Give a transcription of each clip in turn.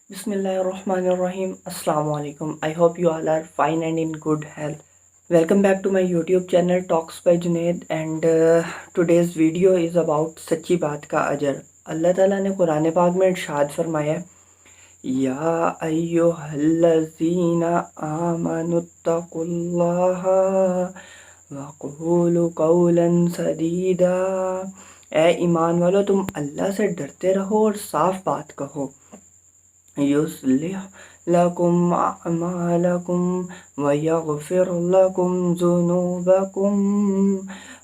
Bismillahirrahmanirrahim. Assalamu alaikum. I hope you all are fine and in good health. Welcome back to my YouTube channel Talks by Junaid, and today's video is about सच्ची बात का अजर. अल्लाह ताला ने कुरान पाक में इरशाद फरमाया, या अय्युहल्लज़ीना आमनुत्तकुल्लाहा वक़ूलु क़ौलन सदीदा. ए ईमान वालो, तुम अल्लाह से डरते रहो और साफ बात कहो. युस्लिह लकुम अमालकुम व यगफिर लकुम ज़ुनूबकुम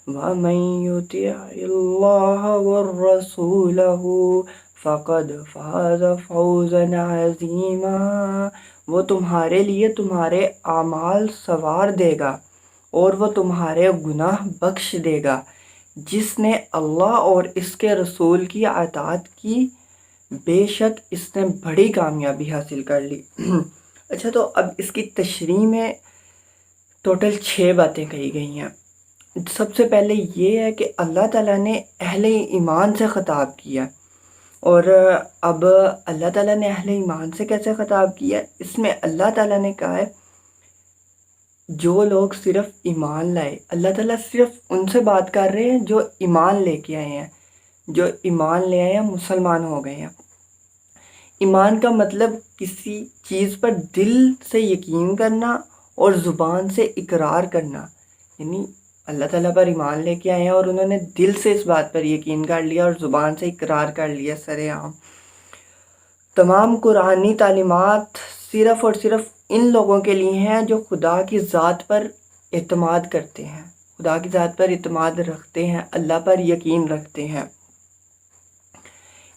व मन युतिइल्लाह वरसूलहु फ़क़द फ़ाज़ फ़ौज़न अज़ीमा. वो तुम्हारे लिए तुम्हारे आमाल सवार देगा और वो तुम्हारे गुनाह बख्श देगा जिसने अल्लाह और इसके रसूल की अताअत की, बेशक इसने बड़ी कामयाबी हासिल कर ली. अच्छा, तो अब इसकी तशरीह में टोटल 6 बातें कही गई हैं. सबसे पहले ये है कि अल्लाह ताला ने अहले ईमान से ख़िताब किया. और अब अल्लाह ताला ने अहले ईमान से कैसे ख़िताब किया? इसमें अल्लाह ताला ने कहा है जो लोग सिर्फ ईमान लाए. अल्लाह ताला सिर्फ उनसे बात कर रहे हैं जो ईमान लेके आए हैं, जो ईमान ले आए हैं, मुसलमान हो गए हैं. ईमान का मतलब किसी चीज़ पर दिल से यकीन करना और ज़ुबान से इकरार करना. यानी अल्लाह ताला पर ईमान लेके आए हैं और उन्होंने दिल से इस बात पर यकीन कर लिया और ज़ुबान से इकरार कर लिया सरेआम. तमाम कुरानी तालीमात सिर्फ़ और सिर्फ इन लोगों के लिए हैं जो खुदा की ज़ात पर एतमाद करते हैं, खुदा की ज़ात पर एतमाद रखते हैं, अल्लाह पर यकीन रखते हैं.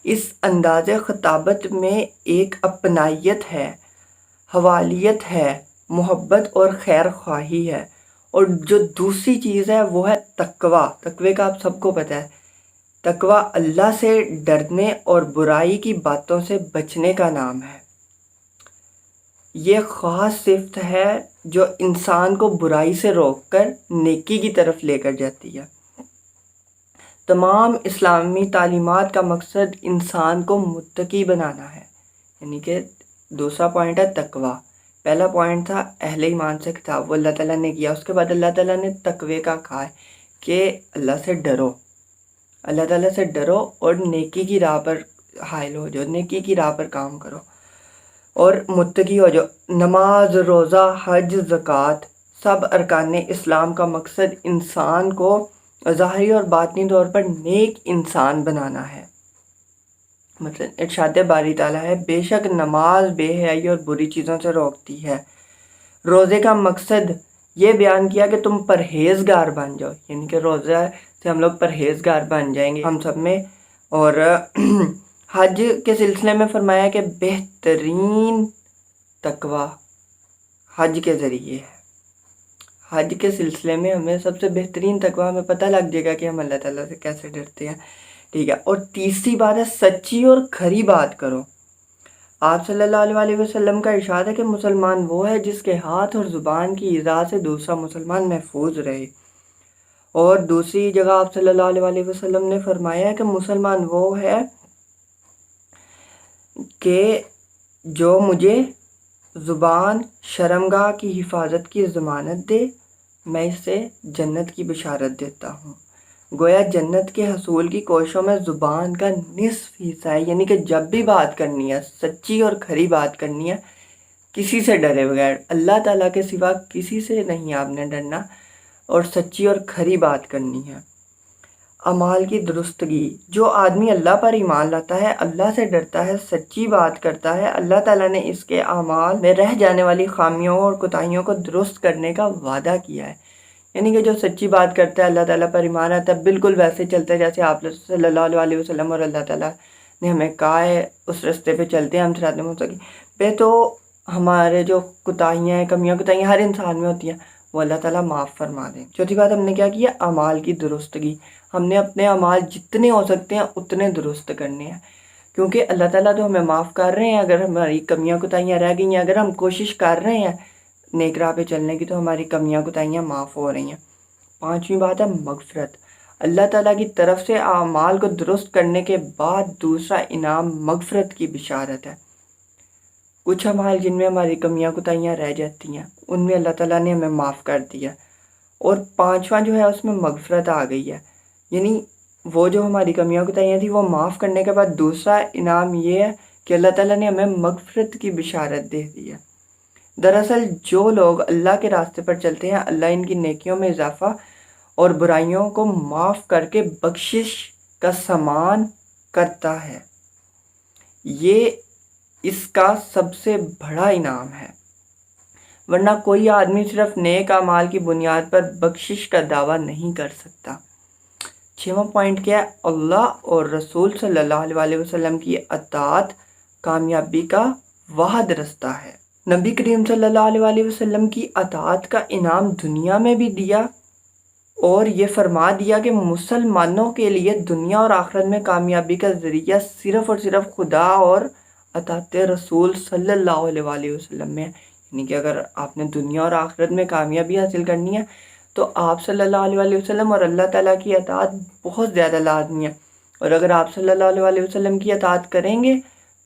इस अंदाज़े ख़िताबत में एक अपनायत है, हवालियत है, मोहब्बत और खैर ख्वाही है. और जो दूसरी चीज़ है वो है तकवा. तकवे का आप सबको पता है. तकवा अल्लाह से डरने और बुराई की बातों से बचने का नाम है. ये ख़ास सिफ़त है जो इंसान को बुराई से रोककर नेकी की तरफ लेकर जाती है. तमाम इस्लामी तालीमात का मकसद इंसान को मुत्तकी बनाना है. यानी कि दूसरा पॉइंट है तकवा. पहला पॉइंट था अहले ईमान से खिताब, वो अल्लाह ताला ने किया. उसके बाद अल्लाह ताला ने तकवे का कहा है कि अल्लाह से डरो, अल्लाह ताला से डरो और नेकी की राह पर हायल हो जाओ, नेकी की राह पर काम करो और मुत्तकी हो जाओ. नमाज, रोज़ा, हज, ज़कात सब अरकान इस्लाम का मकसद इंसान को ज़ाहिरी और बातनी तौर पर नेक इंसान बनाना है. मतलब इरशाद बारी ताला है, बेशक नमाज बेहयाई और बुरी चीज़ों से रोकती है. रोज़े का मकसद ये बयान किया कि तुम परहेज़गार बन जाओ. यानी कि रोज़ा से हम लोग परहेज़गार बन जाएंगे हम सब में. और हज के सिलसिले में फरमाया कि बेहतरीन तकवा हज के ज़रिए है. हज के सिलसिले में हमें सबसे बेहतरीन तकवा हमें पता लग जाएगा कि हम अल्लाह ताला से कैसे डरते हैं. ठीक है. और तीसरी बात है सच्ची और खरी बात करो. आप सल्लल्लाहु अलैहि वसल्लम का इरशाद है कि मुसलमान वो है जिसके हाथ और ज़ुबान की इज़ा से दूसरा मुसलमान महफूज रहे. और दूसरी जगह आप सल्लल्लाहु अलैहि वसल्लम ने फरमाया है कि मुसलमान वो है कि जो मुझे ज़ुबान शर्मगाह की हिफाजत की ज़मानत दे, मैं इससे जन्नत की बिशारत देता हूँ. गोया जन्नत के हसूल की कोशिशों में ज़ुबान का निस्फ हिस्सा है. यानी कि जब भी बात करनी है, सच्ची और खरी बात करनी है, किसी से डरे बगैर, अल्लाह ताला के सिवा किसी से नहीं आपने डरना और सच्ची और खरी बात करनी है. अमाल की दुरुस्तगी. जो आदमी अल्लाह पर ईमान लाता है, अल्लाह से डरता है, सच्ची बात करता है, अल्लाह ताला ने इसके अमाल में रह जाने वाली खामियों और कोताहियों को दुरुस्त करने का वादा किया है. यानी कि जो सच्ची बात करता है, अल्लाह ताला पर ईमान आता है, बिल्कुल वैसे चलता है जैसे आप सल्लल्लाहु अलैहि वसल्लम और अल्लाह ताला ने हमें कहा है, उस रास्ते पे चलते हैं हम सिरात मुस्तकीम पे. तो हमारे जो कोताहियाँ हैं, कमियाँ कोताहियाँ हर इंसान में होती हैं, वो अल्लाह ताला माफ़ फरमा दें. चौथी बात हमने क्या किया? अमाल की दुरुस्तगी. हमने अपने अमाल जितने हो सकते हैं उतने दुरुस्त करने हैं, क्योंकि अल्लाह ताला तो हमें माफ़ कर रहे हैं. अगर हमारी कमियाँ कोताहियाँ रह गई हैं, अगर हम कोशिश कर रहे हैं नेक राह पे चलने की, तो हमारी कमियाँ कोताहियाँ माफ़ हो रही हैं. पांचवी बात है मगफ़रत. अल्लाह ताला की तरफ से अमाल को दुरुस्त करने के बाद दूसरा इनाम मगफ़रत की बिशारत है. کچھ اعمال جن میں ہماری کمیاں کوتاہیاں رہ جاتی ہیں ان میں اللہ تعالیٰ نے ہمیں معاف کر دیا، اور پانچواں جو ہے اس میں مغفرت آ گئی ہے، یعنی وہ جو ہماری کمیاں کوتاہیاں تھیں وہ معاف کرنے کے بعد دوسرا انعام یہ ہے کہ اللہ تعالیٰ نے ہمیں مغفرت کی بشارت دے دی ہے۔ دراصل جو لوگ اللہ کے راستے پر چلتے ہیں اللہ ان کی نیکیوں میں اضافہ اور برائیوں کو معاف کر کے بخشش کا سامان کرتا ہے، یہ اس کا سب سے بڑا انعام ہے، ورنہ کوئی آدمی صرف نیک اعمال کی بنیاد پر بخشش کا دعویٰ نہیں کر سکتا۔ چھواں پوائنٹ کیا ہے؟ اللہ اور رسول صلی اللہ علیہ وسلم کی اطاعت کامیابی کا واحد رستہ ہے۔ نبی کریم صلی اللہ علیہ وسلم کی اطاعت کا انعام دنیا میں بھی دیا، اور یہ فرما دیا کہ مسلمانوں کے لیے دنیا اور آخرت میں کامیابی کا ذریعہ صرف اور صرف خدا اور اطاعت رسول صلی اللہ علیہ وسلم میں، یعنی کہ اگر آپ نے دنیا اور آخرت میں کامیابی حاصل کرنی ہے تو آپ صلی اللہ علیہ وسلم اور اللہ تعالیٰ کی اطاعت بہت زیادہ لازمی ہے، اور اگر آپ صلی اللہ علیہ وسلم کی اطاعت کریں گے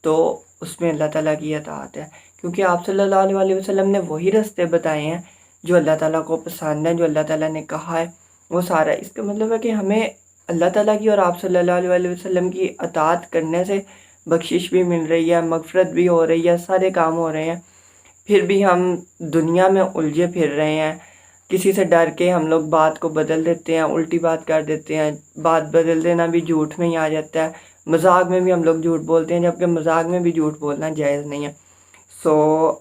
تو اس میں اللہ تعالیٰ کی اطاعت ہے، کیونکہ آپ صلی اللہ علیہ وسلم نے وہی راستے بتائے ہیں جو اللہ تعالیٰ کو پسند ہیں، جو اللہ تعالیٰ نے کہا ہے وہ سارا۔ اس کا مطلب ہے کہ ہمیں اللہ تعالیٰ کی اور آپ صلی اللہ علیہ وسلم کی اطاعت کرنے سے بخشش بھی مل رہی ہے، مغفرت بھی ہو رہی ہے، سارے کام ہو رہے ہیں، پھر بھی ہم دنیا میں الجھے پھر رہے ہیں۔ کسی سے ڈر کے ہم لوگ بات کو بدل دیتے ہیں، الٹی بات کر دیتے ہیں، بات بدل دینا بھی جھوٹ میں ہی آ جاتا ہے، مذاق میں بھی ہم لوگ جھوٹ بولتے ہیں جبکہ مذاق میں بھی جھوٹ بولنا جائز نہیں ہے۔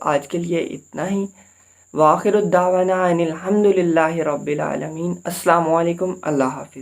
آج کے لیے اتنا ہی، وآخر الدعوانا ان الحمد للہ رب العالمین۔ السلام علیکم، اللہ حافظ۔